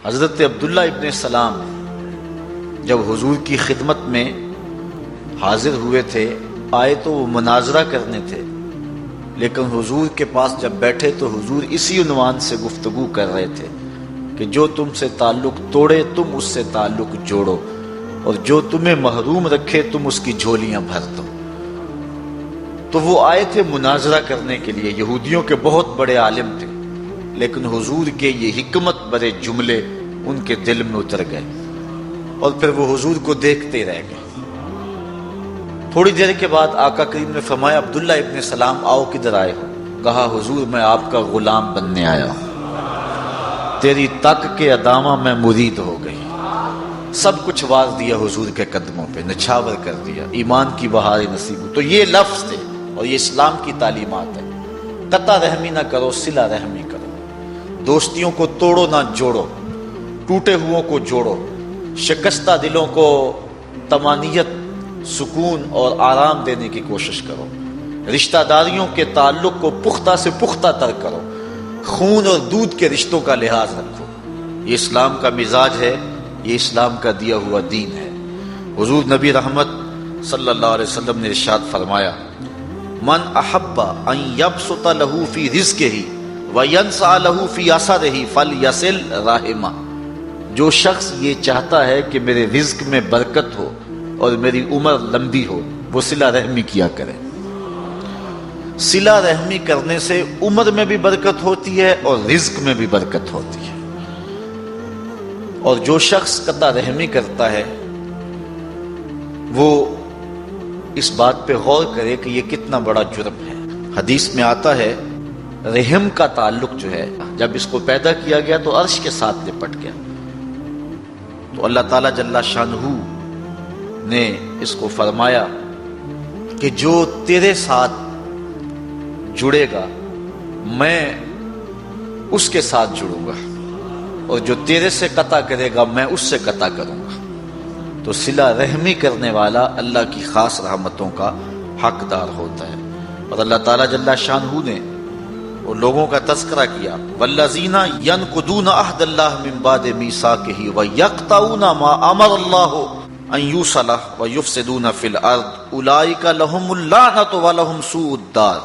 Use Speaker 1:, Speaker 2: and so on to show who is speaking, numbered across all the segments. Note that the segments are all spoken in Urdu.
Speaker 1: حضرت عبداللہ ابن سلام جب حضور کی خدمت میں حاضر ہوئے تھے، آئے تو وہ مناظرہ کرنے تھے، لیکن حضور کے پاس جب بیٹھے تو حضور اسی عنوان سے گفتگو کر رہے تھے کہ جو تم سے تعلق توڑے تم اس سے تعلق جوڑو، اور جو تمہیں محروم رکھے تم اس کی جھولیاں بھر دو۔ تو وہ آئے تھے مناظرہ کرنے کے لیے، یہودیوں کے بہت بڑے عالم تھے، لیکن حضور کے یہ حکمت برے جملے ان کے دل میں اتر گئے، اور پھر وہ حضور کو دیکھتے رہ گئے۔ تھوڑی دیر کے بعد آقا کریم نے فرمایا، عبداللہ ابن سلام آؤ، کدھر آئے ہو؟ کہا، حضور میں آپ کا غلام بننے آیا ہوں، تیری تک کے ادامہ میں مرید ہو گئی۔ سب کچھ وار دیا حضور کے قدموں پہ، نچھاور کر دیا، ایمان کی بہار نصیب ہو۔ تو یہ لفظ تھے اور یہ اسلام کی تعلیمات ہے، قطع رحمی نہ کرو، صلہ رحمی کرو، دوستیوں کو توڑو نہ جوڑو، ٹوٹے ہوئوں کو جوڑو، شکستہ دلوں کو طمانینت، سکون اور آرام دینے کی کوشش کرو، رشتہ داریوں کے تعلق کو پختہ سے پختہ تر کرو، خون اور دودھ کے رشتوں کا لحاظ رکھو۔ یہ اسلام کا مزاج ہے، یہ اسلام کا دیا ہوا دین ہے۔ حضور نبی رحمت صلی اللہ علیہ وسلم نے ارشاد فرمایا، من احب ان یبسط له فی رزقہ وینسع له فی اثرہ فلیصل رحمہ۔ جو شخص یہ چاہتا ہے کہ میرے رزق میں برکت ہو اور میری عمر لمبی ہو، وہ صلہ رحمی کیا کرے۔ صلہ رحمی کرنے سے عمر میں بھی برکت ہوتی ہے اور رزق میں بھی برکت ہوتی ہے۔ اور جو شخص قطع رحمی کرتا ہے وہ اس بات پہ غور کرے کہ یہ کتنا بڑا جرم ہے۔ حدیث میں آتا ہے، رحم کا تعلق جو ہے جب اس کو پیدا کیا گیا تو عرش کے ساتھ لپٹ گیا، تو اللہ تعالیٰ جل شانہ نے اس کو فرمایا کہ جو تیرے ساتھ جڑے گا میں اس کے ساتھ جڑوں گا، اور جو تیرے سے قطع کرے گا میں اس سے قطع کروں گا۔ تو صلہ رحمی کرنے والا اللہ کی خاص رحمتوں کا حقدار ہوتا ہے۔ اور اللہ تعالیٰ جل شانہ نے وہ لوگوں کا تذکرہ کیا، والذین ینقضون عہد اللہ من بعد میثاقہ ویقطعون ما امر اللہ ان یوصل ویفسدون فی الارض اولئک لہم اللعنۃ ولہم سوء الدار۔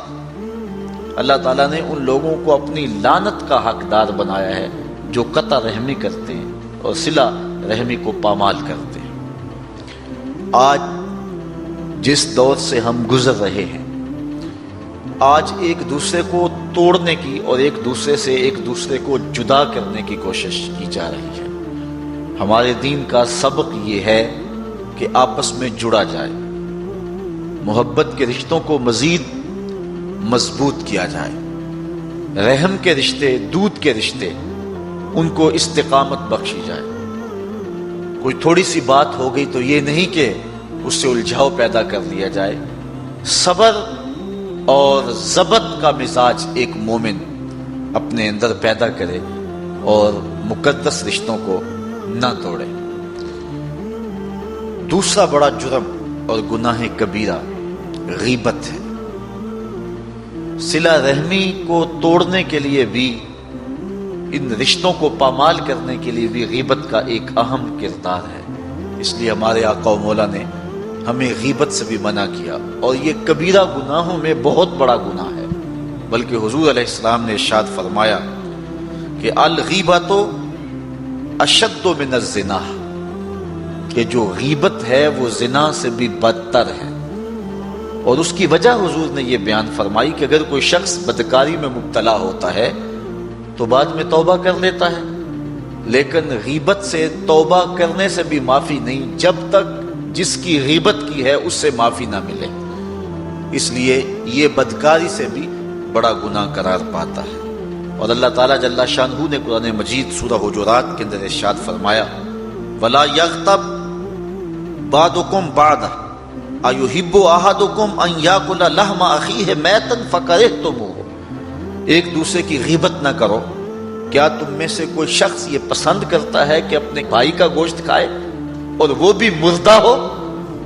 Speaker 1: اللہ تعالیٰ نے ان لوگوں کو اپنی لعنت کا حقدار بنایا ہے جو قطع رحمی کرتے ہیں اور صلہ رحمی کو پامال کرتے ہیں۔ آج جس دور سے ہم گزر رہے ہیں، آج ایک دوسرے کو توڑنے کی اور ایک دوسرے کو جدا کرنے کی کوشش کی جا رہی ہے۔ ہمارے دین کا سبق یہ ہے کہ آپس میں جڑا جائے، محبت کے رشتوں کو مزید مضبوط کیا جائے، رحم کے رشتے، دودھ کے رشتے، ان کو استقامت بخشی جائے۔ کوئی تھوڑی سی بات ہو گئی تو یہ نہیں کہ اس سے الجھاؤ پیدا کر لیا جائے۔ صبر اور ضبط کا مزاج ایک مومن اپنے اندر پیدا کرے اور مقدس رشتوں کو نہ توڑے۔ دوسرا بڑا جرم اور گناہ کبیرہ غیبت ہے۔ صلہ رحمی کو توڑنے کے لیے بھی، ان رشتوں کو پامال کرنے کے لیے بھی غیبت کا ایک اہم کردار ہے۔ اس لیے ہمارے آقا و مولا نے ہمیں غیبت سے بھی منع کیا، اور یہ کبیرہ گناہوں میں بہت بڑا گناہ ہے۔ بلکہ حضور علیہ السلام نے ارشاد فرمایا کہ الغیبۃ اشد من الزنا، کہ جو غیبت ہے وہ زنا سے بھی بدتر ہے۔ اور اس کی وجہ حضور نے یہ بیان فرمائی کہ اگر کوئی شخص بدکاری میں مبتلا ہوتا ہے تو بعد میں توبہ کر لیتا ہے، لیکن غیبت سے توبہ کرنے سے بھی معافی نہیں جب تک جس کی غیبت کی ہے اس سے معافی نہ ملے۔ اس لیے یہ بدکاری سے بھی بڑا گناہ قرار پاتا ہے۔ اور اللہ تعالیٰ جل شانہ نے قرآن مجید سورہ حجرات کے اندر ارشاد فرمایا، وَلَا يَغْتَبْ بَعْضُكُمْ بَعْضًا أَيُحِبُّ أَحَدُكُمْ أَنْ يَأْكُلَ لَحْمَ أَخِيهِ مَيْتًا فَكَرِهْتُمُوهُ۔ ایک دوسرے کی غیبت نہ کرو۔ کیا تم میں سے کوئی شخص یہ پسند کرتا ہے کہ اپنے بھائی کا گوشت کھائے اور وہ بھی مردہ ہو،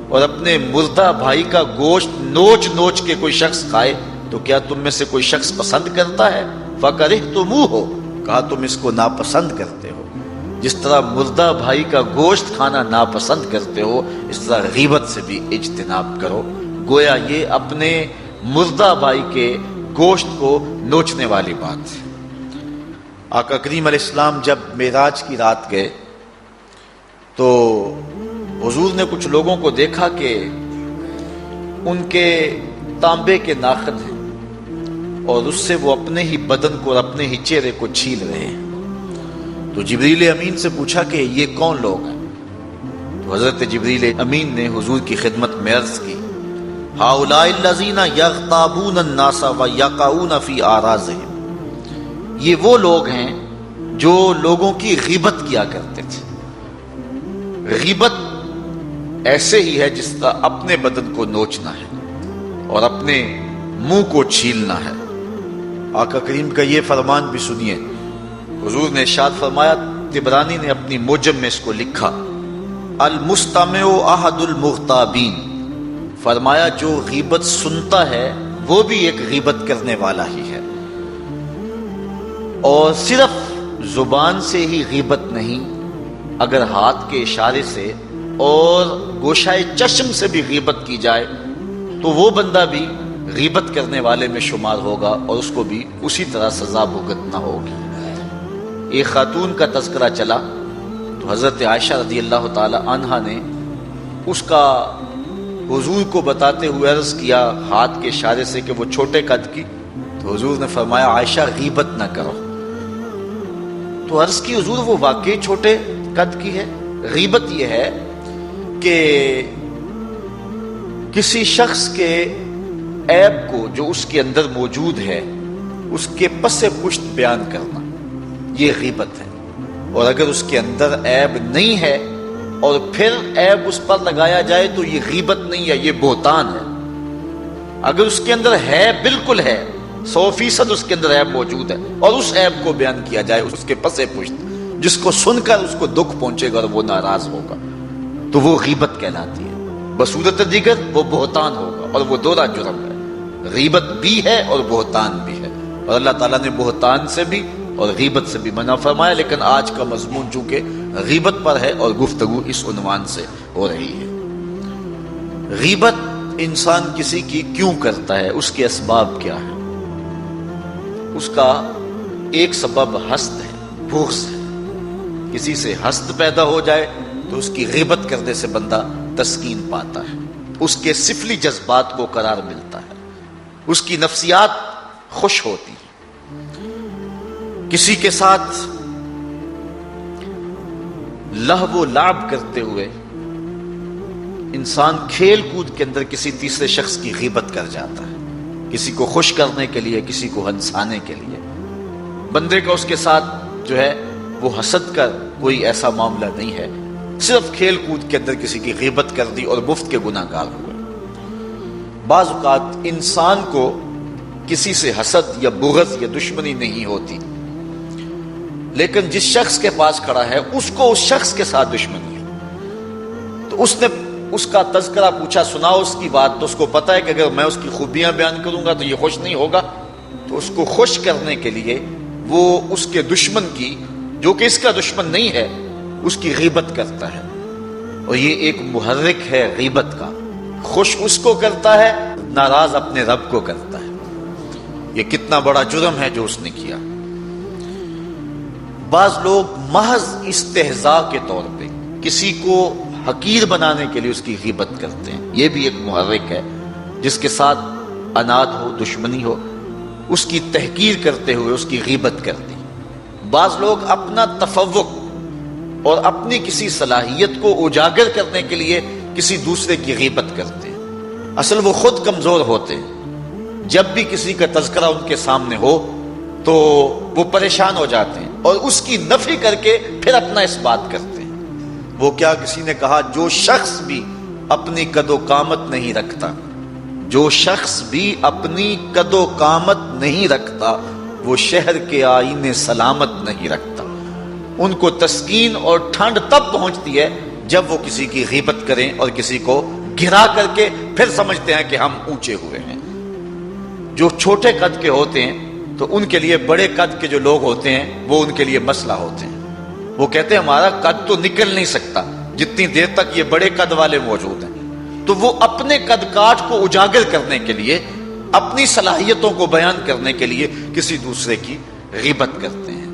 Speaker 1: اور اپنے مردہ بھائی کا گوشت نوچ نوچ کے کوئی شخص کھائے؟ تو کیا تم میں سے کوئی شخص پسند کرتا ہے؟ فَكَرِهْتُمُوهُ، کہا تم اس کو ناپسند کرتے ہو۔ جس طرح مردہ بھائی کا گوشت کھانا ناپسند کرتے ہو، اس طرح غیبت سے بھی اجتناب کرو۔ گویا یہ اپنے مردہ بھائی کے گوشت کو نوچنے والی بات ہے۔ آقا کریم علیہ السلام جب معراج کی رات گئے تو حضور نے کچھ لوگوں کو دیکھا کہ ان کے تانبے کے ناخن ہیں اور اس سے وہ اپنے ہی بدن کو اور اپنے ہی چہرے کو چھیل رہے ہیں۔ تو جبریل امین سے پوچھا کہ یہ کون لوگ ہیں؟ تو حضرت جبریل امین نے حضور کی خدمت میں عرض کی، ہؤلاء الذین یغتابون الناس ویقعون فی اعراضہم، یہ وہ لوگ ہیں جو لوگوں کی غیبت کیا کرتے تھے۔ غیبت ایسے ہی ہے جس کا اپنے بدن کو نوچنا ہے اور اپنے منہ کو چھیلنا ہے۔ آقا کریم کا یہ فرمان بھی سنیے، حضور نے ارشاد فرمایا، طبرانی نے اپنی موجم میں اس کو لکھا، المستمع احد المغتابین، فرمایا جو غیبت سنتا ہے وہ بھی ایک غیبت کرنے والا ہی ہے۔ اور صرف زبان سے ہی غیبت نہیں، اگر ہاتھ کے اشارے سے اور گوشائے چشم سے بھی غیبت کی جائے تو وہ بندہ بھی غیبت کرنے والے میں شمار ہوگا اور اس کو بھی اسی طرح سزا بھگتنا ہوگی۔ ایک خاتون کا تذکرہ چلا تو حضرت عائشہ رضی اللہ تعالی عنہا نے اس کا حضور کو بتاتے ہوئے عرض کیا ہاتھ کے اشارے سے کہ وہ چھوٹے قد کی، تو حضور نے فرمایا عائشہ غیبت نہ کرو۔ تو عرض کی حضور وہ واقعی چھوٹے قد کی ہے؟ غیبت یہ ہے کہ کسی شخص کے عیب کو جو اس کے اندر موجود ہے اس کے پس پشت بیان کرنا، یہ غیبت ہے۔ اور اگر اس کے اندر عیب نہیں ہے اور پھر عیب اس پر لگایا جائے تو یہ غیبت نہیں ہے، یہ بہتان ہے۔ اگر اس کے اندر ہے، بالکل ہے، 100% اس کے اندر عیب موجود ہے اور اس عیب کو بیان کیا جائے اس کے پس پشت، جس کو سن کر اس کو دکھ پہنچے گا اور وہ ناراض ہوگا، تو وہ غیبت کہلاتی ہے۔ بصورت دیگر وہ بہتان ہوگا اور وہ دورا جرم ہے، غیبت بھی ہے اور بہتان بھی ہے، اور اللہ تعالیٰ نے بہتان سے بھی اور غیبت سے بھی منع فرمایا۔ لیکن آج کا مضمون چونکہ غیبت پر ہے اور گفتگو اس عنوان سے ہو رہی ہے۔ غیبت انسان کسی کی کیوں کرتا ہے، اس کے اسباب کیا ہیں؟ اس کا ایک سبب حسد ہے، بغض ہے۔ کسی سے حسد پیدا ہو جائے تو اس کی غیبت کرنے سے بندہ تسکین پاتا ہے، اس کے سفلی جذبات کو قرار ملتا ہے، اس کی نفسیات خوش ہوتی ہے۔ کسی کے ساتھ لہو و لعب کرتے ہوئے انسان کھیل کود کے اندر کسی تیسرے شخص کی غیبت کر جاتا ہے، کسی کو خوش کرنے کے لیے، کسی کو ہنسانے کے لیے۔ بندے کا اس کے ساتھ جو ہے وہ حسد کا کوئی ایسا معاملہ نہیں ہے، صرف کھیل کود کے اندر کسی کی غیبت کر دی اور مفت کے گناہ گار ہوئے۔ بعض اوقات انسان کو کسی سے حسد یا بغض یا دشمنی نہیں ہوتی، لیکن جس شخص کے پاس کھڑا ہے اس کو اس شخص کے ساتھ دشمنی ہے۔ تو اس نے اس کا تذکرہ پوچھا، سنا اس کی بات، تو اس کو پتا ہے کہ اگر میں اس کی خوبیاں بیان کروں گا تو یہ خوش نہیں ہوگا، تو اس کو خوش کرنے کے لیے وہ اس کے دشمن کی، جو کہ اس کا دشمن نہیں ہے، اس کی غیبت کرتا ہے۔ اور یہ ایک محرک ہے غیبت کا، خوش اس کو کرتا ہے، ناراض اپنے رب کو کرتا ہے۔ یہ کتنا بڑا جرم ہے جو اس نے کیا۔ بعض لوگ محض استہزاء کے طور پہ کسی کو حقیر بنانے کے لیے اس کی غیبت کرتے ہیں، یہ بھی ایک محرک ہے۔ جس کے ساتھ عناد ہو، دشمنی ہو، اس کی تحقیر کرتے ہوئے اس کی غیبت کرتی۔ بعض لوگ اپنا تفوق اور اپنی کسی صلاحیت کو اجاگر کرنے کے لیے کسی دوسرے کی غیبت کرتے ہیں، اصل وہ خود کمزور ہوتے ہیں۔ جب بھی کسی کا تذکرہ ان کے سامنے ہو تو وہ پریشان ہو جاتے ہیں اور اس کی نفی کر کے پھر اپنا اس بات کرتے ہیں۔ وہ کیا کسی نے کہا، جو شخص بھی اپنی قد و قامت نہیں رکھتا، جو شخص بھی اپنی قد و قامت نہیں رکھتا، وہ شہر کے آئینے سلامت نہیں رکھتا۔ ان کو تسکین اور ٹھنڈ تب پہنچتی ہے جب وہ کسی کی غیبت کریں اور کسی کو گرا کر کے پھر سمجھتے ہیں کہ ہم اونچے ہوئے ہیں۔ جو چھوٹے قد کے ہوتے ہیں تو ان کے لیے بڑے قد کے جو لوگ ہوتے ہیں وہ ان کے لیے مسئلہ ہوتے ہیں۔ وہ کہتے ہیں ہمارا قد تو نکل نہیں سکتا جتنی دیر تک یہ بڑے قد والے موجود ہیں. تو وہ اپنے قد کاٹ کو اجاگر کرنے کے لیے، اپنی صلاحیتوں کو بیان کرنے کے لیے کسی دوسرے کی غیبت کرتے ہیں.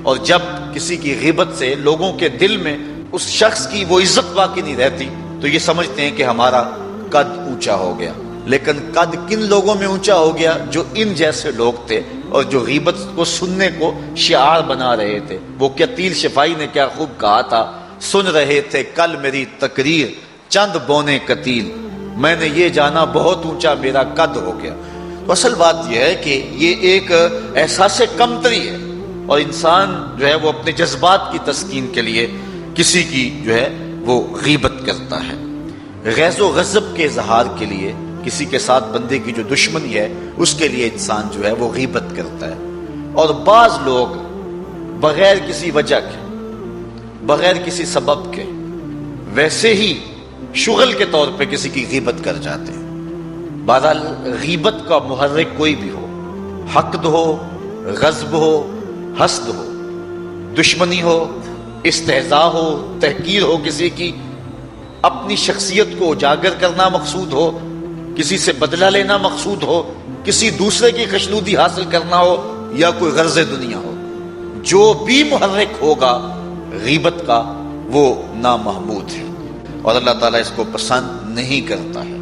Speaker 1: اور جب کسی کی غیبت سے لوگوں کے دل میں اس شخص کی وہ عزت باقی نہیں رہتی تو یہ سمجھتے ہیں کہ ہمارا قد اونچا ہو گیا. لیکن قد کن لوگوں میں اونچا ہو گیا؟ جو ان جیسے لوگ تھے اور جو غیبت کو سننے کو شعار بنا رہے تھے. وہ قتیل شفائی نے کیا خوب کہا تھا، سن رہے تھے کل میری تقریر چند بونے قتیل، میں نے یہ جانا بہت اونچا میرا قد ہو گیا. تو اصل بات یہ ہے کہ یہ ایک احساس کمتری ہے، اور انسان جو ہے وہ اپنے جذبات کی تسکین کے لیے کسی کی جو ہے وہ غیبت کرتا ہے. غیظ و غضب کے اظہار کے لیے کسی کے ساتھ بندے کی جو دشمنی ہے اس کے لیے انسان جو ہے وہ غیبت کرتا ہے. اور بعض لوگ بغیر کسی وجہ کے، بغیر کسی سبب کے، ویسے ہی شغل کے طور پہ کسی کی غیبت کر جاتے ہیں. بہرحال غیبت کا محرک کوئی بھی ہو، حقد ہو، غضب ہو، حسد ہو، دشمنی ہو، استہزاء ہو، تحقیر ہو کسی کی، اپنی شخصیت کو اجاگر کرنا مقصود ہو، کسی سے بدلہ لینا مقصود ہو، کسی دوسرے کی خوشنودی حاصل کرنا ہو، یا کوئی غرض دنیا ہو، جو بھی محرک ہوگا غیبت کا وہ نامحمود ہے اور اللہ تعالیٰ اس کو پسند نہیں کرتا ہے.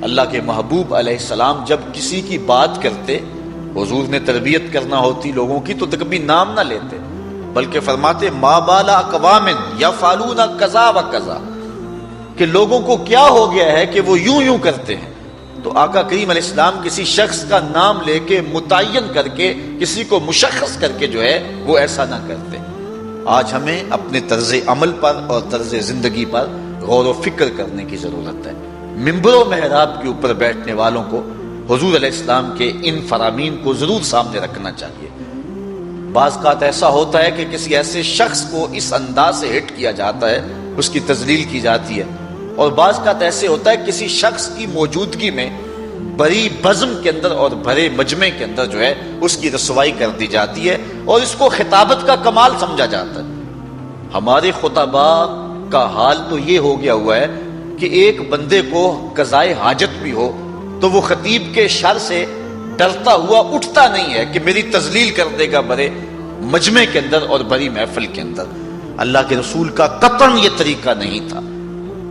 Speaker 1: اللہ کے محبوب علیہ السلام جب کسی کی بات کرتے، حضور نے تربیت کرنا ہوتی لوگوں کی تو کبھی نام نہ لیتے، بلکہ فرماتے ما بال اقوام یفعلون کذا و کذا، کہ لوگوں کو کیا ہو گیا ہے کہ وہ یوں یوں کرتے ہیں. تو آقا کریم علیہ السلام کسی شخص کا نام لے کے متعین کر کے کسی کو مشخص کر کے جو ہے وہ ایسا نہ کرتے. آج ہمیں اپنے طرز عمل پر اور طرز زندگی پر غور و فکر کرنے کی ضرورت ہے. منبر و محراب کے اوپر بیٹھنے والوں کو حضور علیہ السلام کے ان فرامین کو ضرور سامنے رکھنا چاہیے. بعض اوقات ایسا ہوتا ہے کہ کسی ایسے شخص کو اس انداز سے ہٹ کیا جاتا ہے، اس کی تذلیل کی جاتی ہے، اور بعض اوقات ایسے ہوتا ہے کسی شخص کی موجودگی میں بڑی بزم کے اندر اور بھرے مجمع کے اندر جو ہے اس کی رسوائی کر دی جاتی ہے اور اس کو خطابت کا کمال سمجھا جاتا ہے. ہمارے خطباء کا حال تو یہ ہو گیا ہوا ہے کہ ایک بندے کو قضائے حاجت بھی ہو تو وہ خطیب کے شر سے ڈرتا ہوا اٹھتا نہیں ہے کہ میری تذلیل کر دے گا بڑے مجمع کے اندر اور بڑی محفل کے اندر. اللہ کے رسول کا قطعاً یہ طریقہ نہیں تھا.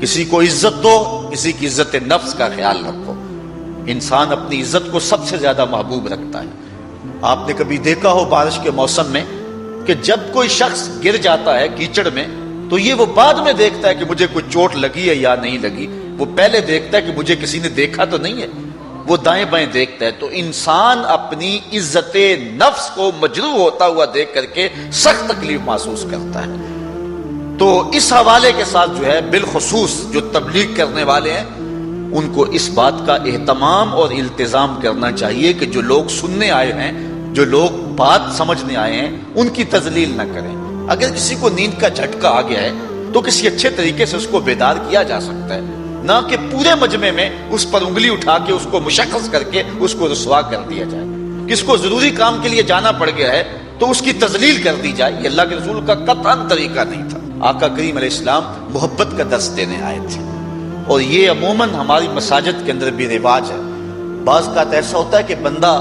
Speaker 1: کسی کو عزت دو، کسی کی عزت نفس کا خیال رکھو. انسان اپنی عزت کو سب سے زیادہ محبوب رکھتا ہے. آپ نے کبھی دیکھا ہو بارش کے موسم میں کہ جب کوئی شخص گر جاتا ہے کیچڑ میں تو یہ وہ بعد میں دیکھتا ہے کہ مجھے کوئی چوٹ لگی ہے یا نہیں لگی، وہ پہلے دیکھتا ہے کہ مجھے کسی نے دیکھا تو نہیں ہے، وہ دائیں بائیں دیکھتا ہے. تو انسان اپنی عزت نفس کو مجروح ہوتا ہوا دیکھ کر کے سخت تکلیف محسوس کرتا ہے. تو اس حوالے کے ساتھ جو ہے بالخصوص جو تبلیغ کرنے والے ہیں ان کو اس بات کا اہتمام اور التزام کرنا چاہیے کہ جو لوگ سننے آئے ہیں، جو لوگ بات سمجھنے آئے ہیں، ان کی تذلیل نہ کریں. اگر کسی کو نیند کا جھٹکا آ گیا ہے تو کسی اچھے طریقے سے اس کو بیدار کیا جا سکتا ہے، نہ کہ پورے مجمع میں اس پر انگلی اٹھا کے اس کو مشخص کر کے اس کو رسوا کر دیا جائے. کس کو ضروری کام کے لیے جانا پڑ گیا ہے تو اس کی تذلیل کر دی جائے. یہ اللہ کے رسول کا قطعاً طریقہ نہیں تھا. آقا کریم علیہ السلام محبت کا درس دینے آئے تھے، اور یہ عموماً ہماری مساجد کے اندر بھی رواج ہے. بعض کا ایسا ہوتا ہے کہ بندہ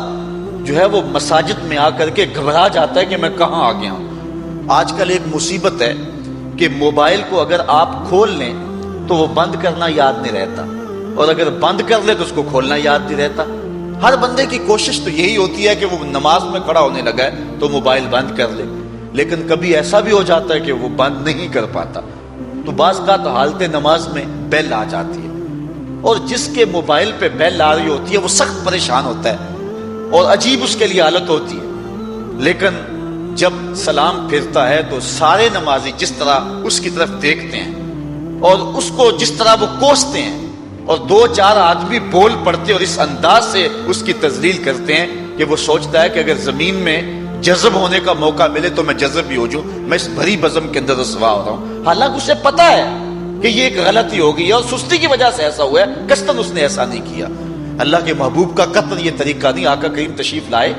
Speaker 1: جو ہے وہ مساجد میں آ کر کے گھبرا جاتا ہے کہ میں کہاں آ گیا ہوں. آج کل ایک مصیبت ہے کہ موبائل کو اگر آپ کھول لیں تو وہ بند کرنا یاد نہیں رہتا، اور اگر بند کر لے تو اس کو کھولنا یاد نہیں رہتا. ہر بندے کی کوشش تو یہی ہوتی ہے کہ وہ نماز میں کھڑا ہونے لگا ہے تو موبائل بند کر لے، لیکن کبھی ایسا بھی ہو جاتا ہے کہ وہ بند نہیں کر پاتا. تو بعض کا تو حالت نماز میں بیل آ جاتی ہے، اور جس کے موبائل پہ بیل آ رہی ہوتی ہے وہ سخت پریشان ہوتا ہے اور عجیب اس کے لیے حالت ہوتی ہے. لیکن جب سلام پھرتا ہے تو سارے نمازی جس طرح اس کی طرف دیکھتے ہیں اور اس کو جس طرح وہ کوستے ہیں، اور دو چار آدمی بول پڑتے اور اس انداز سے اس کی تذلیل کرتے ہیں کہ وہ سوچتا ہے کہ اگر زمین میں جذب ہونے کا موقع ملے تو میں جذب بھی ہو جاؤں، میں اس بھری بزم کے اندر رسوا ہو رہا ہوں. حالانکہ اسے پتا ہے کہ یہ ایک غلطی ہو گئی ہے اور سستی کی وجہ سے ایسا ہوا ہے، قصداً اس نے ایسا نہیں کیا. اللہ کے محبوب کا قطعاً یہ طریقہ نہیں. آقا کریم تشریف لائے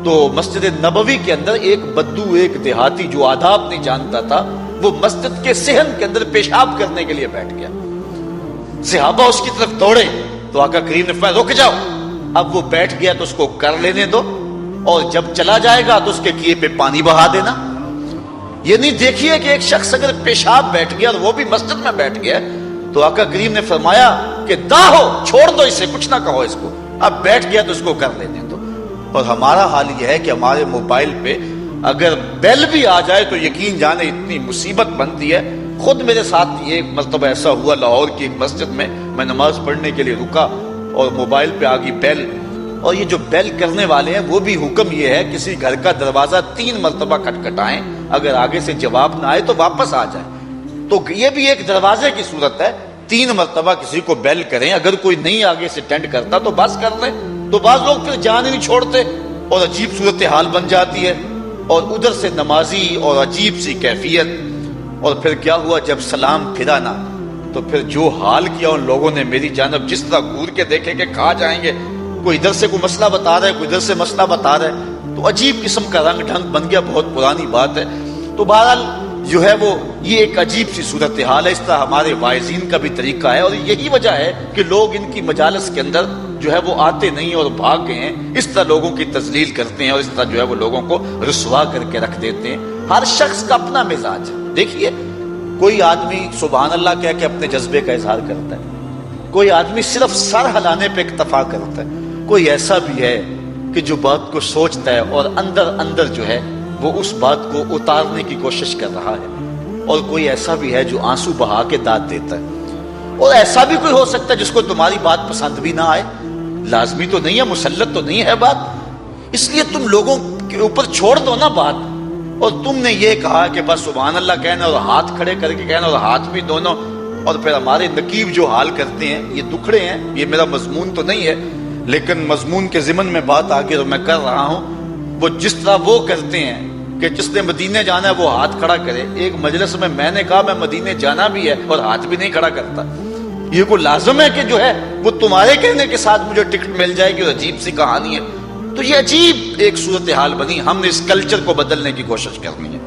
Speaker 1: تو مسجد نبوی کے اندر ایک بدو، ایک دیہاتی جو آداب نہیں جانتا تھا، وہ مسجد کے صحن کے اندر پیشاب کرنے کے لیے بیٹھ گیا۔ صحابہ اس کی طرف دوڑے تو آقا کریم نے فرمایا رک جاؤ، اب وہ بیٹھ گیا تو اس کو کر لینے دو، اور جب چلا جائے گا تو اس کے کیے پہ پانی بہا دینا۔ یہ نہیں دیکھیے کہ ایک شخص اگر پیشاب بیٹھ گیا اور وہ بھی مسجد میں بیٹھ گیا تو آقا کریم نے فرمایا کہ داہو، چھوڑ دو اسے، کچھ نہ کہو اس کو، اب بیٹھ گیا تو اس کو کر لینے دو۔ اور ہمارا حال یہ ہے کہ ہمارے موبائل پہ اگر بیل بھی آ جائے تو یقین جانے اتنی مصیبت بنتی ہے۔ خود میرے ساتھ ایک مرتبہ ایسا ہوا، لاہور کی ایک مسجد میں میں نماز پڑھنے کے لیے رکا اور موبائل پہ آ گئی بیل، اور یہ جو بیل کرنے والے ہیں وہ بھی حکم یہ ہے کسی گھر کا دروازہ 3 مرتبہ کھٹکھٹائیں، اگر آگے سے جواب نہ آئے تو واپس آ جائیں۔ تو یہ بھی ایک دروازے کی صورت ہے، 3 مرتبہ کسی کو بیل کریں، اگر کوئی نہیں آگے سے اٹینڈ کرتا تو بس کر لیں۔ تو بعض لوگ پھر جان ہی نہیں چھوڑتے اور عجیب صورتحال بن جاتی ہے، اور ادھر سے نمازی اور عجیب سی کیفیت۔ اور پھر کیا ہوا، جب سلام پھرا نا تو پھر جو حال کیا ان لوگوں نے میری جانب، جس طرح گور کے دیکھے کہ کہاں جائیں گے، کوئی ادھر سے کوئی مسئلہ بتا رہا ہے، کوئی ادھر سے مسئلہ بتا رہا ہے، تو عجیب قسم کا رنگ ڈھنگ بن گیا، بہت پرانی بات ہے۔ تو بہرحال جو ہے وہ یہ ایک عجیب سی صورتحال ہے، اس طرح ہمارے واعظین کا بھی طریقہ ہے، اور یہی وجہ ہے کہ لوگ ان کی مجالس کے اندر جو ہے وہ آتے نہیں اور بھاگ گئے ہیں، اس طرح لوگوں کی تذلیل کرتے ہیں اور اس طرح جو ہے وہ لوگوں کو رسوا کر کے رکھ دیتے ہیں۔ ہر شخص کا اپنا مزاج ہے۔ دیکھیے کوئی آدمی سبحان اللہ کہہ کے اپنے جذبے کا اظہار کرتا ہے، کوئی آدمی صرف سر ہلانے پہ اکتفا کرتا ہے، کوئی ایسا بھی ہے کہ جو بات کو سوچتا ہے اور اندر اندر جو ہے وہ اس بات کو اتارنے کی کوشش کر رہا ہے، اور کوئی ایسا بھی ہے جو آنسو بہا کے داد دیتا ہے، اور ایسا بھی کوئی ہو سکتا ہے جس کو تمہاری بات پسند بھی نہ آئے۔ لازمی تو نہیں ہے، مسلط تو نہیں ہے بات، اس لیے تم لوگوں کے اوپر چھوڑ دو نا بات۔ اور تم نے یہ کہا کہ بس سبحان اللہ کہنا اور ہاتھ کھڑے کر کے کہنا، اور ہاتھ بھی دونوں، اور پھر ہمارے نقیب جو حال کرتے ہیں یہ دکھڑے ہیں۔ یہ میرا مضمون تو نہیں ہے لیکن مضمون کے ضمن میں بات آگے جو میں کر رہا ہوں، وہ جس طرح وہ کرتے ہیں کہ جس نے مدینے جانا ہے وہ ہاتھ کھڑا کرے۔ ایک مجلس میں نے کہا میں مدینے جانا بھی ہے اور ہاتھ بھی نہیں کھڑا کرتا، یہ کوئی لازم ہے کہ جو ہے وہ تمہارے کہنے کے ساتھ مجھے ٹکٹ مل جائے گی، اور عجیب سی کہانی ہے۔ تو یہ عجیب ایک صورتحال بنی۔ ہم نے اس کلچر کو بدلنے کی کوشش کرنی ہے،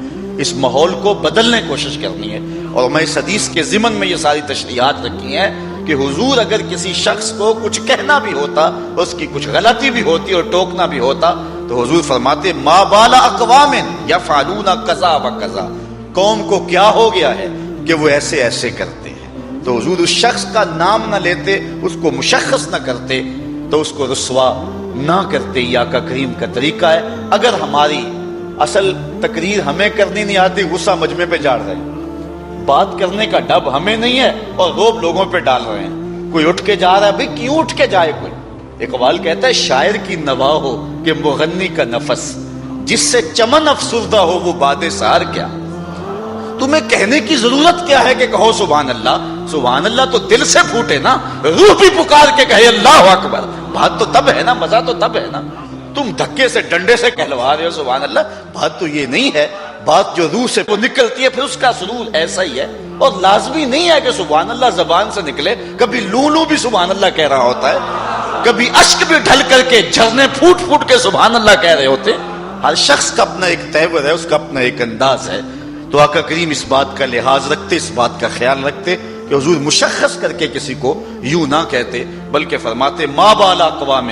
Speaker 1: اس ماحول کو بدلنے کی کوشش کرنی ہے، اور میں اس حدیث کے ضمن میں یہ ساری تشریحات رکھی ہیں کہ حضور اگر کسی شخص کو کچھ کہنا بھی ہوتا، اس کی کچھ غلطی بھی ہوتی اور ٹوکنا بھی ہوتا، تو حضور فرماتے ما بال اقوام یفعلون کذا و کذا، قوم کو کیا ہو گیا ہے کہ وہ ایسے ایسے کرتے ہیں۔ تو حضور اس شخص کا نام نہ لیتے، اس کو مشخص نہ کرتے، تو اس کو رسوا نہ کرتے۔ یہ آقا کریم کا طریقہ ہے۔ اگر ہماری اصل تقریر ہمیں کرنی نہیں آتی، غصہ مجمع پہ جاڑ رہے ہیں، بات کرنے کا ڈب ہمیں نہیں ہے اور روب لوگوں پہ ڈال رہے ہیں۔ کوئی اٹھ کے جا رہا ہے، بھئی کیوں اٹھ کے جائے کوئی؟ اقبال کہتا ہے شاعر کی نوا ہو کہ مغنی کا نفس، جس سے چمن افسردہ ہو وہ باد سحر کیا۔ تمہیں کہنے کی ضرورت کیا ہے کہ کہو سبحان اللہ؟ سبحان اللہ تو دل سے پھوٹے نا، روح بھی پکار کے کہے اللہ اکبر۔ بات تو تب ہے نا، مزہ تو تب ہے نا۔ تم دھکے سے ڈنڈے سے کہلوا رہے ہو سبحان اللہ، بات تو یہ نہیں ہے۔ بات جو روح سے وہ نکلتی ہے پھر اس کا سرور ایسا ہی ہے، اور لازمی نہیں ہے کہ سبحان اللہ زبان سے نکلے۔ کبھی لولو بھی سبحان اللہ کہہ رہا ہوتا ہے، کبھی اشک بھی ڈھل کر کے جھرنے پھوٹ پھوٹ کے سبحان اللہ کہہ رہے ہوتے۔ ہر شخص کا اپنا ایک تیور ہے، اس کا اپنا ایک انداز ہے۔ تو آقا کریم اس بات کا لحاظ رکھتے، اس بات کا خیال رکھتے کہ حضور مشخص کر کے کسی کو یوں نہ کہتے، بلکہ فرماتے ما بال اقوام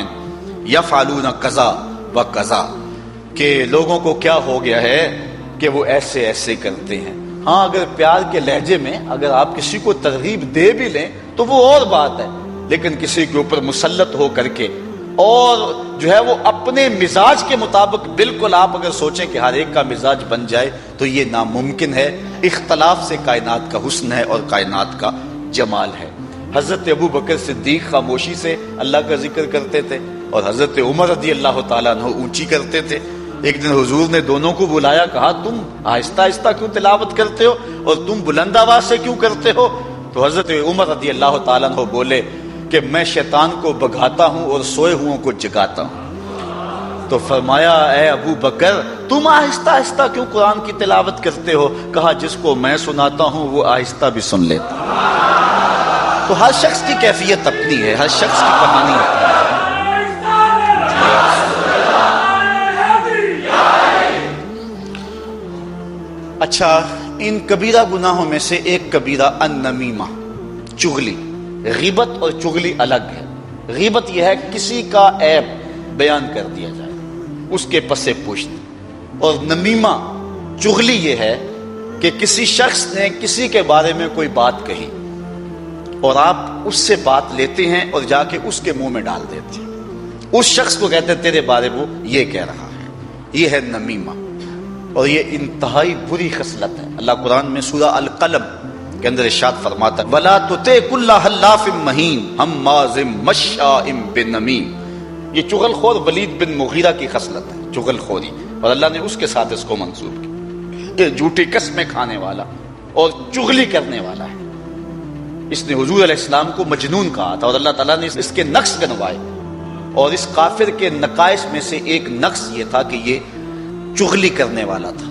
Speaker 1: یفعلون کذا و کذا، کہ لوگوں کو کیا ہو گیا ہے کہ وہ ایسے ایسے کرتے ہیں۔ ہاں اگر پیار کے لہجے میں اگر آپ کسی کو ترغیب دے بھی لیں تو وہ اور بات ہے، لیکن کسی کے اوپر مسلط ہو کر کے اور جو ہے وہ اپنے مزاج کے مطابق، بالکل آپ اگر سوچیں کہ ہر ایک کا مزاج بن جائے تو یہ ناممکن ہے۔ اختلاف سے کائنات کا حسن ہے اور کائنات کا جمال ہے۔ حضرت ابو بکر صدیق خاموشی سے اللہ کا ذکر کرتے تھے اور حضرت عمر رضی اللہ تعالیٰ عنہ اونچی کرتے تھے۔ ایک دن حضور نے دونوں کو بلایا، کہا تم آہستہ آہستہ کیوں تلاوت کرتے ہو اور تم بلند آواز سے کیوں کرتے ہو؟ تو حضرت عمر رضی اللہ تعالیٰ عنہ بولے کہ میں شیطان کو بھگاتا ہوں اور سوئے ہوں کو جگاتا ہوں۔ تو فرمایا اے ابو بکر تم آہستہ آہستہ کیوں قرآن کی تلاوت کرتے ہو؟ کہا جس کو میں سناتا ہوں وہ آہستہ بھی سن لیتا۔ تو ہر شخص کی کیفیت اپنی ہے، ہر شخص کی کہانی اپنی ہے۔ اچھا، ان کبیرہ گناہوں میں سے ایک کبیرہ النمیمہ، چغلی۔ غیبت اور چغلی الگ ہے۔ غیبت یہ ہے کسی کا عیب بیان کر دیا جائے، اس کے پسے پشت، اور نمیمہ چغلی یہ ہے کہ کسی شخص نے کسی کے بارے میں کوئی بات کہی اور آپ اس سے بات لیتے ہیں اور جا کے اس کے منہ میں ڈال دیتے ہیں، اس شخص کو کہتے ہیں تیرے بارے وہ یہ کہہ رہا ہے، یہ ہے نمیمہ، اور یہ انتہائی بری خصلت ہے۔ اللہ قرآن میں سورہ القلم کے اندر ارشاد فرماتا ہے وَلَا تُطِعْ كُلَّ حَلَّافٍ مَّهِینٍ ہَمَّازٍ مَّشَّاءٍ بِنَمِیم۔ یہ چغل خور ولید بن مغیرہ کی خصلت ہے، چغل خوری، اور اللہ نے اس کے ساتھ اس کو منسوب کیا، یہ جھوٹی قسمیں کھانے والا اور چغلی کرنے والا ہے۔ اس نے حضور علیہ السلام کو مجنون کہا تھا، اور اللہ تعالیٰ نے اس کے نقص گنوائے، اور اس کافر کے نقائص میں سے ایک نقص یہ تھا کہ یہ چغلی کرنے والا تھا۔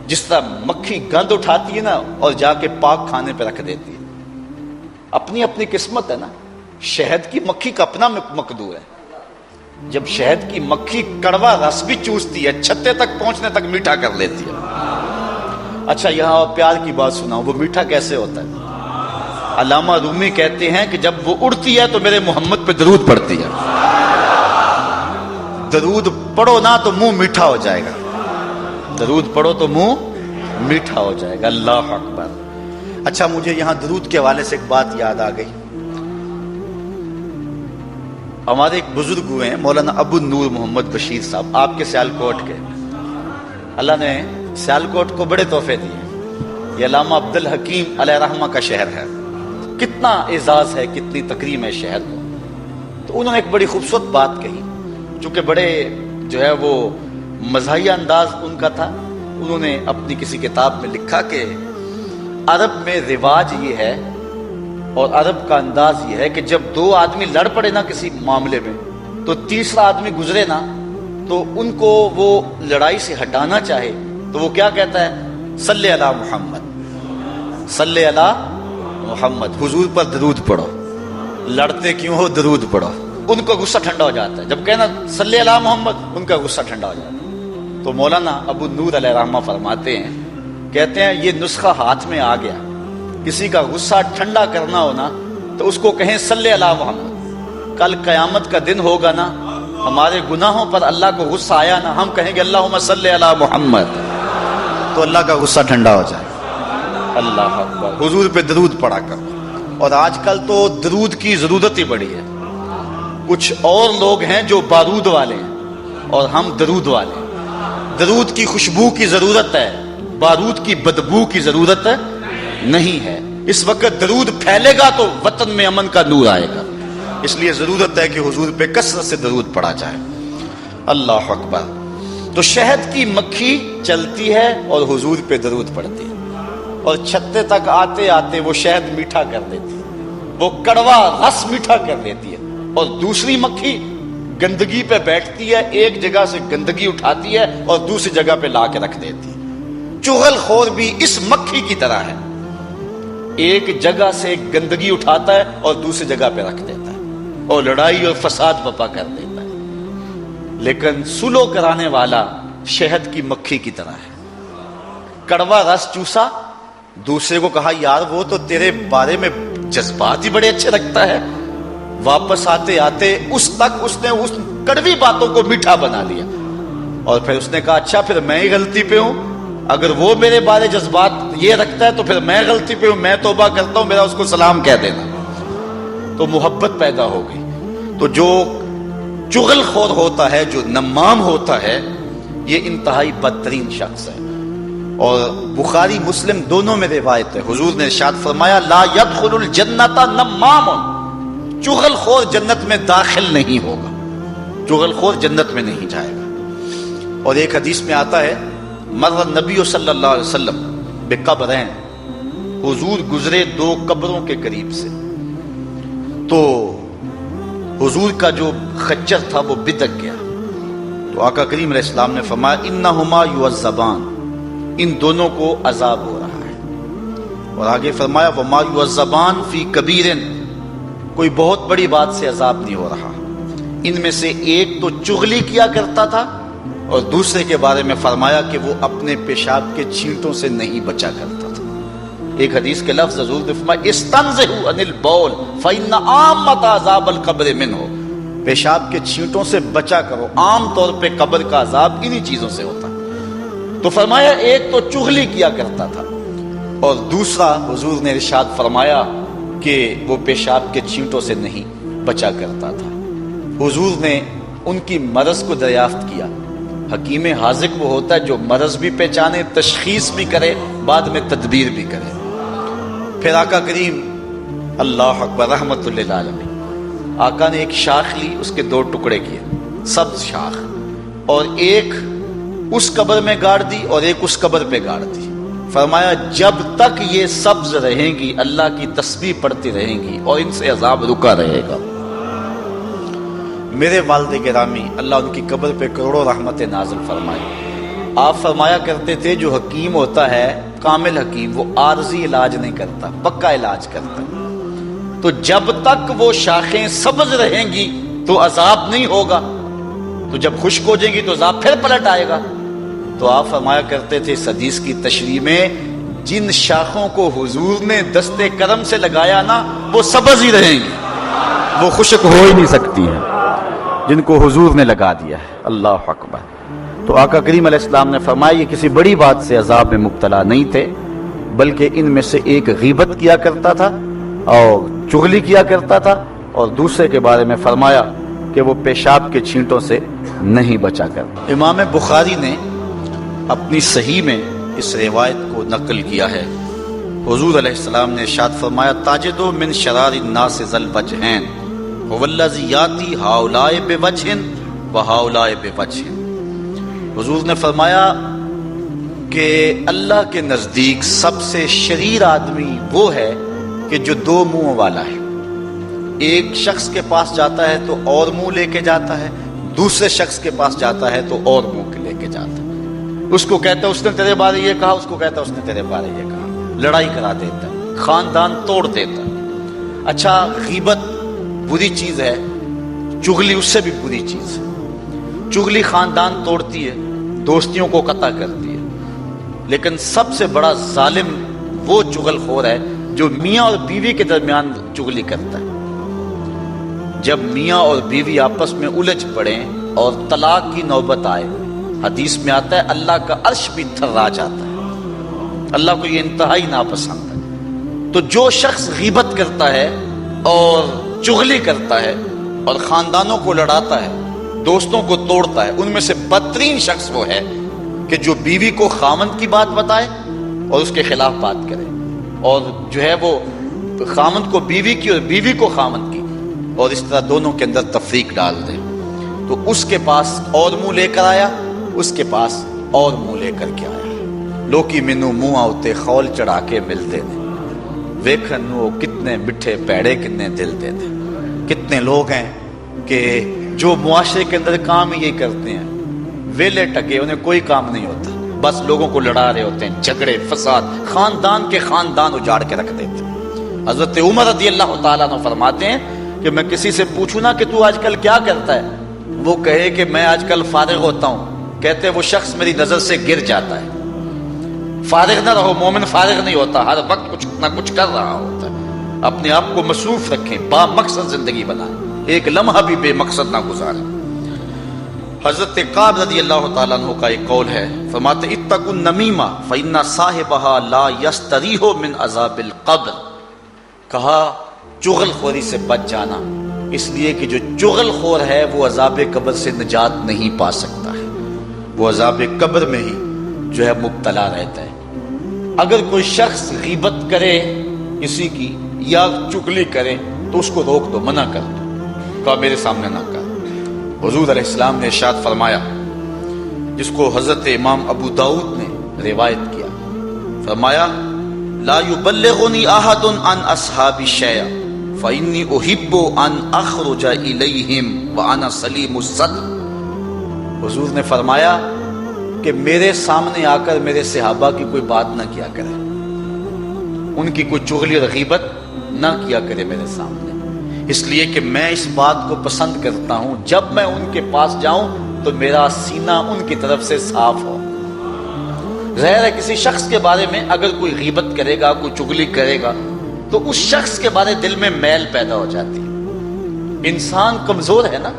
Speaker 1: جس طرح مکھی گند اٹھاتی ہے نا اور جا کے پاک کھانے پہ رکھ دیتی ہے، اپنی اپنی قسمت ہے نا۔ شہد کی مکھی کا اپنا مقدور ہے، جب شہد کی مکھی کڑوا رس بھی چوستی ہے، چھتے تک پہنچنے تک میٹھا کر لیتی ہے۔ اچھا، یہاں پیار کی بات سناؤ، وہ میٹھا کیسے ہوتا ہے؟ علامہ رومی کہتے ہیں کہ جب وہ اڑتی ہے تو میرے محمد پہ درود پڑتی ہے، درود پڑھو نا تو منہ میٹھا ہو جائے گا، درود پڑھو تو منہ میٹھا ہو جائے گا۔ اللہ اکبر۔ اچھا، مجھے یہاں درود کے حوالے سے ایک بات یاد آ گئی۔ ہمارے ایک بزرگ ہوئے ہیں مولانا ابو النور محمد بشیر صاحب، آپ کے سیالکوٹ کے۔ اللہ نے سیالکوٹ کو بڑے تحفے دیے، یہ علامہ عبد الحکیم علیہ رحمہ کا شہر ہے، کتنا اعزاز ہے، کتنی تکریم ہے شہر کو۔ تو انہوں نے ایک بڑی خوبصورت بات کہی، چونکہ بڑے جو ہے وہ مزاحیہ انداز ان کا تھا۔ انہوں نے اپنی کسی کتاب میں لکھا کہ عرب میں رواج یہ ہے اور عرب کا انداز یہ ہے کہ جب دو آدمی لڑ پڑے نا کسی معاملے میں، تو تیسرا آدمی گزرے نا تو ان کو وہ لڑائی سے ہٹانا چاہے تو وہ کیا کہتا ہے؟ صلی علی محمد، صلی علی محمد، حضور پر درود پڑھو، لڑتے کیوں ہو درود پڑھو۔ ان کو غصہ ٹھنڈا ہو جاتا ہے جب کہنا صلی علی محمد، ان کا غصہ ٹھنڈا ہو جاتا ہے۔ تو مولانا ابو نور علیہ رحمہ فرماتے ہیں، کہتے ہیں یہ نسخہ ہاتھ میں آ گیا، کسی کا غصہ ٹھنڈا کرنا ہونا تو اس کو کہیں صلی علی محمد۔ کل قیامت کا دن ہوگا نا، ہمارے گناہوں پر اللہ کو غصہ آیا نا، ہم کہیں گے اللہم صلی علی محمد، تو اللہ کا غصہ ٹھنڈا ہو جائے۔ اللہ اکبر۔ حضور پہ درود پڑھا کر۔ اور آج کل تو درود کی ضرورت ہی بڑی ہے، کچھ اور لوگ ہیں جو بارود والے ہیں اور ہم درود والے ہیں۔ درود کی خوشبو کی ضرورت ہے، بارود کی بدبو کی ضرورت نہیں ہے۔ اس وقت درود پھیلے گا تو وطن میں امن کا نور آئے گا، اس لیے ضرورت ہے کہ حضور پہ کثرت سے درود پڑھا جائے۔ اللہ اکبر۔ تو شہد کی مکھی چلتی ہے اور حضور پہ درود پڑتی ہے، اور چھتے تک آتے آتے وہ شہد میٹھا کر دیتی ہے، وہ کڑوا رس میٹھا کر دیتی ہے، اور دوسری مکھی گندگی پہ بیٹھتی ہے، ایک جگہ سے گندگی اٹھاتی ہے اور دوسری جگہ پہ لا کے رکھ دیتی ہے۔ چغل خور بھی اس مکھی کی طرح ہے، ایک جگہ سے گندگی اٹھاتا ہے اور دوسری جگہ پہ رکھ دیتا ہے اور لڑائی اور فساد برپا کر دیتا ہے۔ لیکن سلو کرانے والا شہد کی مکھی کی طرح ہے، کڑوا رس چوسا، دوسرے کو کہا یار وہ تو تیرے بارے میں جذبات ہی بڑے اچھے رکھتا ہے، واپس آتے آتے اس نے اس کڑوی باتوں کو میٹھا بنا لیا، اور پھر اس نے کہا اچھا پھر میں ہی غلطی پہ ہوں، اگر وہ میرے بارے جذبات یہ رکھتا ہے تو پھر میں غلطی پہ ہوں، میں توبہ کرتا ہوں، میرا اس کو سلام کہہ دینا۔ تو محبت پیدا ہو گئی۔ تو جو چغل خور ہوتا ہے، جو نمام ہوتا ہے، یہ انتہائی بدترین شخص ہے۔ اور بخاری مسلم دونوں میں روایت ہے، حضور نے ارشاد فرمایا لا يدخل الجنت نمام، چغل خور جنت میں داخل نہیں ہوگا، چغل خور جنت میں نہیں جائے گا۔ اور ایک حدیث میں آتا ہے مر النبی صلی اللہ علیہ وسلم بقبرین، حضور گزرے دو قبروں کے قریب سے، تو حضور کا جو خچر تھا وہ بدک گیا، تو آقا کریم علیہ السلام نے فرمایا انہما یعذبان، ان دونوں کو عذاب ہو رہا ہے۔ اور آگے فرمایا وما یعذبان فی کبیر، کوئی بہت بڑی بات سے عذاب نہیں ہو رہا، ان میں سے ایک تو چغلی کیا کرتا تھا اور دوسرے کے بارے میں فرمایا کہ وہ اپنے پیشاب کے چھینٹوں سے نہیں بچا کرتا تھا۔ ایک حدیث کے لفظ حضور نے فرمایا استنزہوا عن البول فإن عامۃ عذاب القبر منہ، پیشاب کے چھینٹوں سے بچا کرو، عام طور پہ قبر کا عذاب انہی چیزوں سے ہوتا ہے۔ تو فرمایا ایک تو چغلی کیا کرتا تھا، اور دوسرا حضور نے ارشاد فرمایا کہ وہ پیشاب کے چھینٹوں سے نہیں بچا کرتا تھا۔ حضور نے ان کی مرض کو دریافت کیا۔ حکیم حاذق وہ ہوتا ہے جو مرض بھی پہچانے، تشخیص بھی کرے، بعد میں تدبیر بھی کرے۔ پھر آقا کریم اللہ اکبر رحمت للعالمین، آقا نے ایک شاخ لی، اس کے 2 ٹکڑے کیے، سبز شاخ، اور ایک اس قبر میں گاڑ دی اور ایک اس قبر پہ گاڑ دی۔ فرمایا جب تک یہ سبز رہیں گی اللہ کی تسبیح پڑھتی رہیں گی اور ان سے عذاب رکا رہے گا۔ میرے والد گرامی اللہ ان کی قبر پہ کروڑوں رحمت نازل فرمائے، آپ فرمایا کرتے تھے جو حکیم ہوتا ہے کامل حکیم، وہ عارضی علاج نہیں کرتا، پکا علاج کرتا ہے۔ تو جب تک وہ شاخیں سبز رہیں گی تو عذاب نہیں ہوگا، تو جب خشک ہو جائیں گی تو عذاب پھر پلٹ آئے گا۔ تو آپ فرمایا کرتے تھے اس حدیث کی تشریح میں، جن شاخوں کو حضور نے دست کرم سے لگایا نا وہ سبز ہی رہیں گی، وہ خشک ہو ہی نہیں سکتی ہیں، جن کو حضور نے لگا دیا ہے۔ اللہ اکبر۔ تو آقا کریم علیہ السلام نے فرمایا یہ کسی بڑی بات سے عذاب میں مبتلا نہیں تھے، بلکہ ان میں سے ایک غیبت کیا کرتا تھا اور چغلی کیا کرتا تھا، اور دوسرے کے بارے میں فرمایا کہ وہ پیشاب کے چھینٹوں سے نہیں بچا کرتا۔ امام بخاری نے اپنی صحیح میں اس روایت کو نقل کیا ہے۔ حضور علیہ السلام نے ارشاد فرمایا تاجدو من شرار الناس ذل وجہین هو الذی یاتی ہؤلاء بوجہ وہؤلاء بوجہ۔ حضور نے فرمایا کہ اللہ کے نزدیک سب سے شریر آدمی وہ ہے کہ جو 2 منہوں والا ہے، ایک شخص کے پاس جاتا ہے تو اور منہ لے کے جاتا ہے، دوسرے شخص کے پاس جاتا ہے تو اور منہ لے کے جاتا ہے۔ اس کو کہتا ہے اس نے تیرے بارے یہ کہا، اس کو کہتا ہے اس نے تیرے بارے یہ کہا، لڑائی کرا دیتا ہے، خاندان توڑ دیتا ہے۔ اچھا غیبت بری چیز ہے، چغلی اس سے بھی بری چیز ہے۔ چغلی خاندان توڑتی ہے، دوستیوں کو قطع کرتی ہے، لیکن سب سے بڑا ظالم وہ چغل خور ہے جو میاں اور بیوی کے درمیان چغلی کرتا ہے۔ جب میاں اور بیوی آپس میں الجھ پڑیں اور طلاق کی نوبت آئے، حدیث میں آتا ہے اللہ کا عرش بھی تھرا جاتا ہے، اللہ کو یہ انتہائی ناپسند ہے۔ تو جو شخص غیبت کرتا ہے اور چغلی کرتا ہے اور خاندانوں کو لڑاتا ہے، دوستوں کو توڑتا ہے، ان میں سے بدترین شخص وہ ہے کہ جو بیوی کو خامند کی بات بتائے اور اس کے خلاف بات کرے، اور جو ہے وہ خامند کو بیوی کی اور بیوی کو خامند کی، اور اس طرح دونوں کے اندر تفریق ڈال دے۔ تو اس کے پاس اور منہ لے کر آیا، اس کے پاس اور منہ لے کر کے آیا۔ لوکی مینوں منہ آتے خول چڑھا کے ملتے نے، ویکھن وہ کتنے مٹھے پیڑے کتنے دل دے دے۔ کتنے لوگ ہیں کہ جو معاشرے کے اندر کام ہی یہی کرتے ہیں، ویلے ٹکے، انہیں کوئی کام نہیں ہوتا، بس لوگوں کو لڑا رہے ہوتے ہیں، جھگڑے فساد، خاندان کے خاندان اجاڑ کے رکھ دیتے ہیں۔ حضرت عمر رضی اللہ تعالیٰ عنہ فرماتے ہیں کہ میں کسی سے پوچھوں نا کہ تو آج کل کیا کرتا ہے، وہ کہے کہ میں آج کل فارغ ہوتا ہوں، کہتے وہ شخص میری نظر سے گر جاتا ہے۔ فارغ نہ رہو، مومن فارغ نہیں ہوتا، ہر وقت کچھ نہ کچھ کر رہا ہوتا ہے۔ اپنے آپ کو مصروف رکھیں، با مقصد زندگی بنائیں، ایک لمحہ بھی بے مقصد نہ گزاریں۔ حضرت کعب رضی اللہ تعالیٰ عنہ کا ایک قول ہے، فرماتے اتقوا النمیمہ فإن صاحبها لا یستریح من عذاب القبر۔ کہا چغل خوری سے بچ جانا، اس لیے کہ جو چغل خور ہے وہ عذاب قبر سے نجات نہیں پا سکتا ہے، وہ عذاب قبر میں ہی جو ہے مبتلا رہتا ہے۔ اگر کوئی شخص غیبت کرے کسی کی یا چغلی کرے تو اس کو روک دو، منع کر دو، کہا میرے سامنے نہ کر۔ حضور علیہ السلام نے ارشاد فرمایا، جس کو حضرت امام ابو داؤد نے روایت کیا، فرمایا لا یبلغنی احد عن اصحابی شیئا فانی احب ان اخرج الیہم وانا سلیم الصدر۔ حضور نے فرمایا کہ میرے سامنے آ کر میرے صحابہ کی کوئی بات نہ کیا کرے، ان کی کوئی چغلی اور غیبت نہ کیا کرے میرے سامنے، اس لیے کہ میں اس بات کو پسند کرتا ہوں جب میں ان کے پاس جاؤں تو میرا سینہ ان کی طرف سے صاف ہو۔ ظاہر ہے کسی شخص کے بارے میں اگر کوئی غیبت کرے گا، کوئی چغلی کرے گا، تو اس شخص کے بارے دل میں میل پیدا ہو جاتی ہے۔ انسان کمزور ہے نا،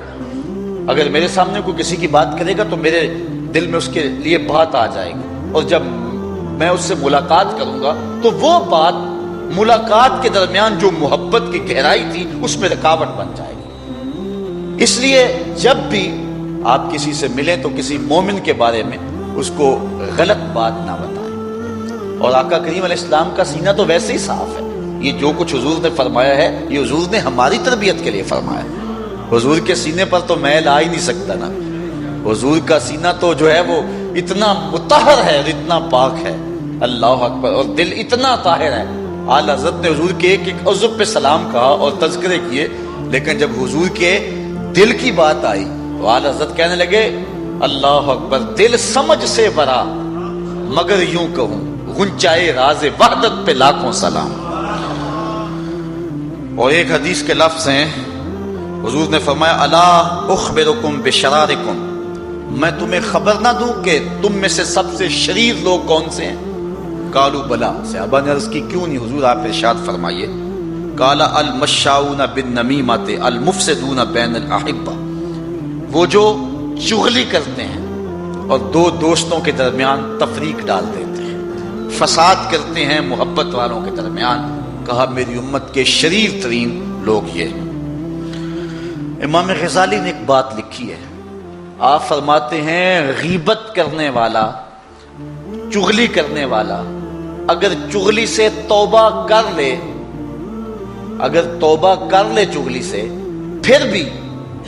Speaker 1: اگر میرے سامنے کوئی کسی کی بات کرے گا تو میرے دل میں اس کے لیے بات آ جائے گی، اور جب میں اس سے ملاقات کروں گا تو وہ بات ملاقات کے درمیان جو محبت کی گہرائی تھی اس میں رکاوٹ بن جائے گی۔ اس لیے جب بھی آپ کسی سے ملیں تو کسی مومن کے بارے میں اس کو غلط بات نہ بتائیں۔ اور آقا کریم علیہ السلام کا سینہ تو ویسے ہی صاف ہے، یہ جو کچھ حضور نے فرمایا ہے یہ حضور نے ہماری تربیت کے لیے فرمایا ہے۔ حضور کے سینے پر تو میل آ ہی نہیں سکتا نا، حضور کا سینہ تو جو ہے وہ اتنا مطہر ہے اور اتنا پاک ہے، اللہ اکبر، اور دل اتنا طاہر ہے۔ اعلی حضرت نے حضور کے ایک ایک عضو پہ سلام کہا اور تذکرے کیے، لیکن جب حضور کے دل کی بات آئی تو اعلی حضرت کہنے لگے اللہ اکبر، دل سمجھ سے برا مگر یوں کہوں غنچائے راز وحدت پہ لاکھوں سلام۔ اور ایک حدیث کے لفظ ہیں، حضور نے فرمایا الا اخبرکم بشرارکم، میں تمہیں خبر نہ دوں کہ تم میں سے سب سے شریر لوگ کون سے ہیں؟ قالوا بلا، صحابہ نے عرض کی کیوں نہیں حضور، آپ ارشاد فرمائیے۔ قال المشاؤون بالنمیمۃ المفسدون بین الاحبہ، وہ جو چغلی کرتے ہیں اور دو دوستوں کے درمیان تفریق ڈال دیتے ہیں، فساد کرتے ہیں محبت والوں کے درمیان۔ کہا میری امت کے شریر ترین لوگ یہ ہیں۔ امام غزالی نے ایک بات لکھی ہے، آپ فرماتے ہیں غیبت کرنے والا، چغلی کرنے والا اگر چغلی سے توبہ کر لے، اگر توبہ کر لے چغلی سے، پھر بھی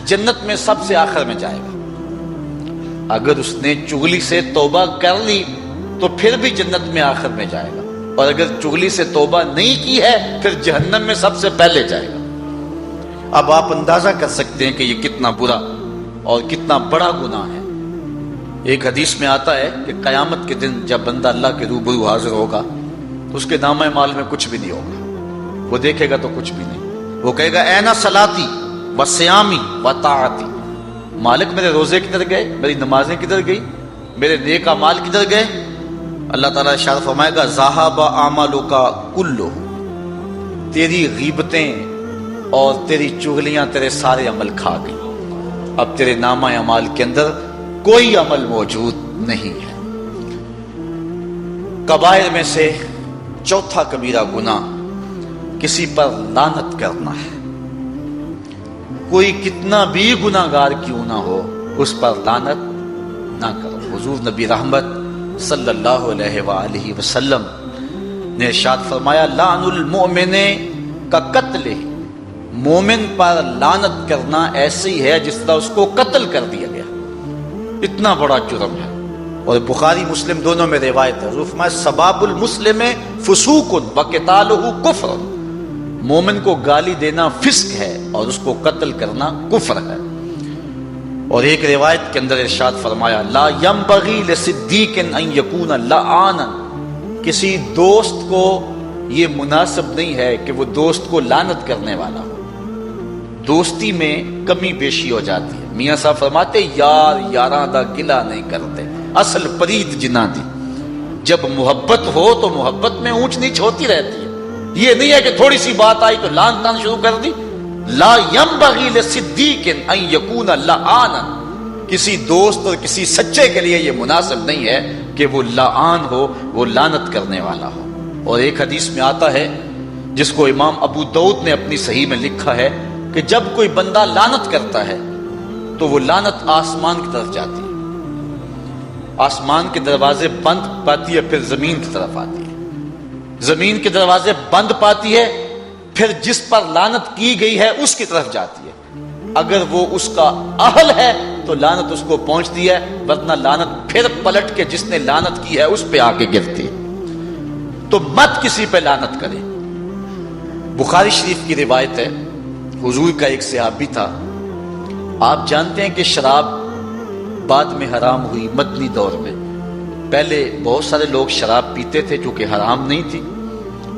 Speaker 1: جنت میں سب سے آخر میں جائے گا۔ اگر اس نے چغلی سے توبہ کر لی تو پھر بھی جنت میں آخر میں جائے گا، اور اگر چغلی سے توبہ نہیں کی ہے پھر جہنم میں سب سے پہلے جائے گا۔ اب آپ اندازہ کر سکتے ہیں کہ یہ کتنا برا اور کتنا بڑا گناہ ہے۔ ایک حدیث میں آتا ہے کہ قیامت کے دن جب بندہ اللہ کے روبرو حاضر ہوگا تو اس کے نامہ اعمال میں کچھ بھی نہیں ہوگا، وہ دیکھے گا تو کچھ بھی نہیں، وہ کہے گا اینا صلاتی و سیامی و طاعتی، مالک میرے روزے کدھر گئے، میری نمازیں کدھر گئی، میرے نیک اعمال کدھر گئے؟ اللہ تعالیٰ ارشاد فرمائے گا ذہب اعمالک کلہ، تیری غیبتیں اور تیری چغلیاں تیرے سارے عمل کھا گئی، اب تیرے نامہ اعمال کے اندر کوئی عمل موجود نہیں ہے۔ کبائر میں سے چوتھا کبیرہ گناہ کسی پر لعنت کرنا ہے۔ کوئی کتنا بھی گناہگار کیوں نہ ہو اس پر لعنت نہ کرو۔ حضور نبی رحمت صلی اللہ علیہ وآلہ وسلم نے ارشاد فرمایا لعن المؤمن کا قتل، مومن پر لعنت کرنا ایسی ہے جس طرح اس کو قتل کر دیا گیا، اتنا بڑا جرم ہے۔ اور بخاری مسلم دونوں میں روایت ہے، حضور فرمایا سباب المسلم فسوق و قتالہ کفر، مومن کو گالی دینا فسق ہے اور اس کو قتل کرنا کفر ہے۔ اور ایک روایت کے اندر ارشاد فرمایا لا ينبغي لصدیق ان یکون لعانا، کسی دوست کو یہ مناسب نہیں ہے کہ وہ دوست کو لعنت کرنے والا ہو۔ دوستی میں کمی بیشی ہو جاتی ہے، میاں صاحب فرماتے یار یاراں دا گلہ نہیں کرتے، اصل پرید جنہ دی، جب محبت ہو تو محبت میں اونچ نیچ ہوتی رہتی ہے، یہ نہیں ہے کہ تھوڑی سی بات آئی تو لعن تان شروع کر دی۔ لا ينبغي لصدیق ان یکون لعانا، کسی دوست اور کسی سچے کے لیے یہ مناسب نہیں ہے کہ وہ لعان ہو، وہ لعنت کرنے والا ہو۔ اور ایک حدیث میں آتا ہے جس کو امام ابو داؤد نے اپنی صحیح میں لکھا ہے کہ جب کوئی بندہ لعنت کرتا ہے تو وہ لعنت آسمان کی طرف جاتی ہے، آسمان کے دروازے بند پاتی ہے، پھر زمین کی طرف آتی ہے، زمین کے دروازے بند پاتی ہے، پھر جس پر لعنت کی گئی ہے اس کی طرف جاتی ہے، اگر وہ اس کا اہل ہے تو لعنت اس کو پہنچتی ہے، ورنہ لعنت پھر پلٹ کے جس نے لعنت کی ہے اس پہ آ کے گرتی ہے۔ تو مت کسی پہ لعنت کرے۔ بخاری شریف کی روایت ہے، حضور کا ایک صحابی تھا، آپ جانتے ہیں کہ شراب بعد میں حرام ہوئی مدنی دور میں، پہلے بہت سارے لوگ شراب پیتے تھے جو کہ حرام نہیں تھی،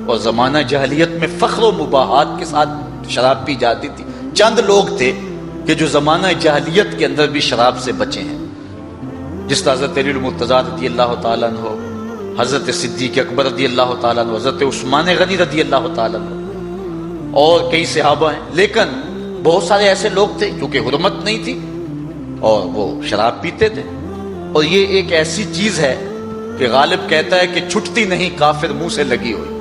Speaker 1: اور زمانہ جاہلیت میں فخر و مباحات کے ساتھ شراب پی جاتی تھی، چند لوگ تھے کہ جو زمانہ جاہلیت کے اندر بھی شراب سے بچے ہیں، جس طرح حضرت علی المرتضیٰ رضی اللہ تعالیٰ عنہ، حضرت صدیق اکبر رضی اللہ تعالیٰ عنہ، حضرت عثمان غنی رضی اللہ تعالیٰ عنہ اور کئی صحابہ ہیں. لیکن بہت سارے ایسے لوگ تھے کیونکہ حرمت نہیں تھی اور وہ شراب پیتے تھے. اور یہ ایک ایسی چیز ہے کہ غالب کہتا ہے کہ چھٹتی نہیں کافر منہ سے لگی ہوئی.